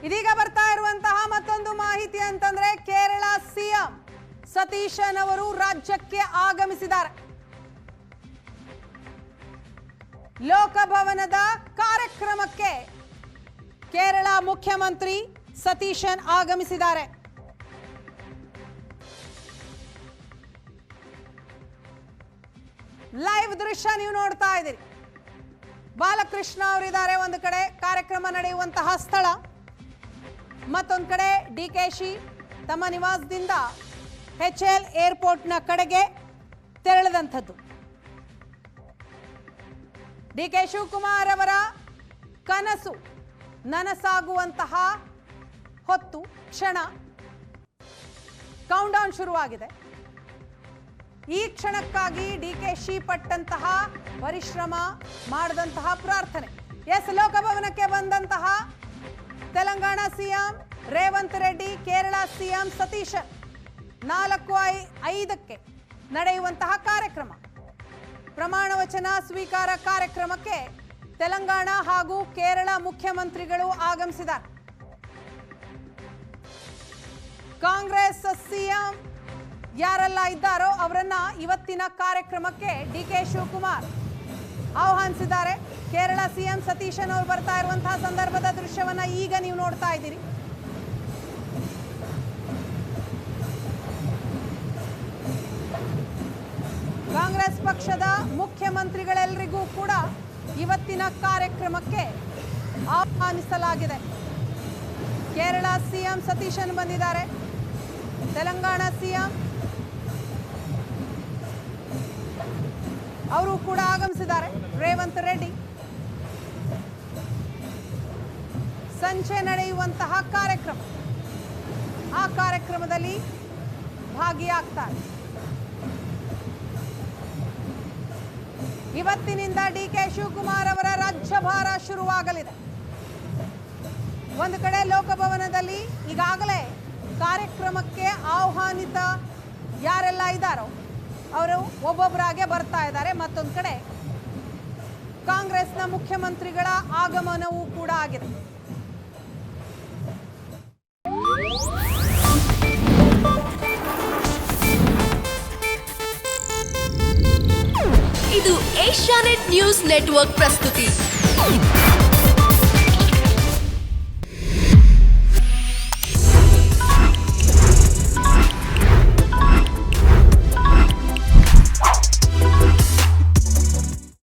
ಇದೀಗ ಬರ್ತಾ ಇರುವಂತಹ ಮತ್ತೊಂದು ಮಾಹಿತಿ ಅಂತಂದ್ರೆ ಕೇರಳ ಸಿಎಂ ಸತೀಶನ್ ಅವರು ರಾಜ್ಯಕ್ಕೆ ಆಗಮಿಸಿದ್ದಾರೆ. ಲೋಕಭವನದ ಕಾರ್ಯಕ್ರಮಕ್ಕೆ ಕೇರಳ ಮುಖ್ಯಮಂತ್ರಿ ಸತೀಶನ್ ಆಗಮಿಸಿದ್ದಾರೆ. ಲೈವ್ ದೃಶ್ಯ ನೀವು ನೋಡ್ತಾ ಇದ್ದೀರಿ. ಬಾಲಕೃಷ್ಣ ಅವರಿದ್ದಾರೆ ಒಂದು ಕಡೆ, ಕಾರ್ಯಕ್ರಮ ನಡೆಯುವಂತಹ ಸ್ಥಳ. ಮತ್ತೊಂದು ಕಡೆ ಡಿಕೆಶಿ ತಮ್ಮ ನಿವಾಸದಿಂದ HL ಏರ್ಪೋರ್ಟ್ನ ಕಡೆಗೆ ತೆರಳಿದಂಥದ್ದು. ಡಿಕೆ ಶಿವಕುಮಾರ್ ಅವರ ಕನಸು ನನಸಾಗುವಂತಹ ಹೊತ್ತು ಕ್ಷಣ. ಕೌಂಟ್ಡೌನ್ ಶುರುವಾಗಿದೆ. ಈ ಕ್ಷಣಕ್ಕಾಗಿ ಡಿಕೆಶಿ ಪಟ್ಟಂತಹ ಪರಿಶ್ರಮ, ಮಾಡಿದಂತಹ ಪ್ರಾರ್ಥನೆ. ಲೋಕಭವನಕ್ಕೆ ಬಂದಂತಹ ತೆಲಂಗಾಣ ಸಿಎಂ ರೇವಂತ್ ರೆಡ್ಡಿ, ಕೇರಳ ಸಿಎಂ ಸತೀಶನ್ 4:05ಕ್ಕೆ ನಡೆಯುವಂತಹ ಕಾರ್ಯಕ್ರಮ, ಪ್ರಮಾಣ ವಚನ ಸ್ವೀಕಾರ ಕಾರ್ಯಕ್ರಮಕ್ಕೆ ತೆಲಂಗಾಣ ಹಾಗೂ ಕೇರಳ ಮುಖ್ಯಮಂತ್ರಿಗಳು ಆಗಮಿಸಿದ್ದಾರೆ. ಕಾಂಗ್ರೆಸ್ ಸಿಎಂ ಯಾರೆಲ್ಲ ಇದ್ದಾರೋ ಅವರನ್ನ ಇವತ್ತಿನ ಕಾರ್ಯಕ್ರಮಕ್ಕೆ ಡಿಕೆ ಶಿವಕುಮಾರ್ ಆಹ್ವಾನಿಸಿದ್ದಾರೆ. ಕೇರಳ ಸಿಎಂ ಸತೀಶನ್ ಅವರು ಬರ್ತಾ ಇರುವಂತಹ ಸಂದರ್ಭದ ದೃಶ್ಯವನ್ನ ಈಗ ನೀವು ನೋಡ್ತಾ ಇದ್ದೀರಿ. ಕಾಂಗ್ರೆಸ್ ಪಕ್ಷದ ಮುಖ್ಯಮಂತ್ರಿಗಳೆಲ್ಲರಿಗೂ ಕೂಡ ಇವತ್ತಿನ ಕಾರ್ಯಕ್ರಮಕ್ಕೆ ಆಹ್ವಾನಿಸಲಾಗಿದೆ. ಕೇರಳ ಸಿಎಂ ಸತೀಶನ್ ಬಂದಿದ್ದಾರೆ. ತೆಲಂಗಾಣ ಸಿಎಂ ಅವರು ಕೂಡ ಆಗಮಿಸಿದ್ದಾರೆ, ರೇವಂತ್ ರೆಡ್ಡಿ. ಸಂಜೆ ನಡೆಯುವಂತಹ ಕಾರ್ಯಕ್ರಮ, ಆ ಕಾರ್ಯಕ್ರಮದಲ್ಲಿ ಭಾಗಿಯಾಗ್ತಾರೆ. ಇವತ್ತಿನಿಂದ ಡಿಕೆ ಶಿವಕುಮಾರ್ ಅವರ ರಾಜ್ಯಭಾರ ಶುರುವಾಗಲಿದೆ. ಒಂದು ಕಡೆ ಲೋಕಭವನದಲ್ಲಿ ಈಗಾಗಲೇ ಕಾರ್ಯಕ್ರಮಕ್ಕೆ ಆಹ್ವಾನಿತ ಯಾರೆಲ್ಲ ಇದ್ದಾರೋ ಅವರು ಒಬ್ಬೊಬ್ಬರಾಗೆ ಬರ್ತಾ ಇದ್ದಾರೆ. ಮತ್ತೊಂದು ಕಡೆ ಕಾಂಗ್ರೆಸ್ನ ಮುಖ್ಯಮಂತ್ರಿಗಳ ಆಗಮನವೂ ಕೂಡ ಆಗಿದೆ. ಇದು ಏಷ್ಯಾನೆಟ್ ನ್ಯೂಸ್ ನೆಟ್ವರ್ಕ್ ಪ್ರಸ್ತುತಿ.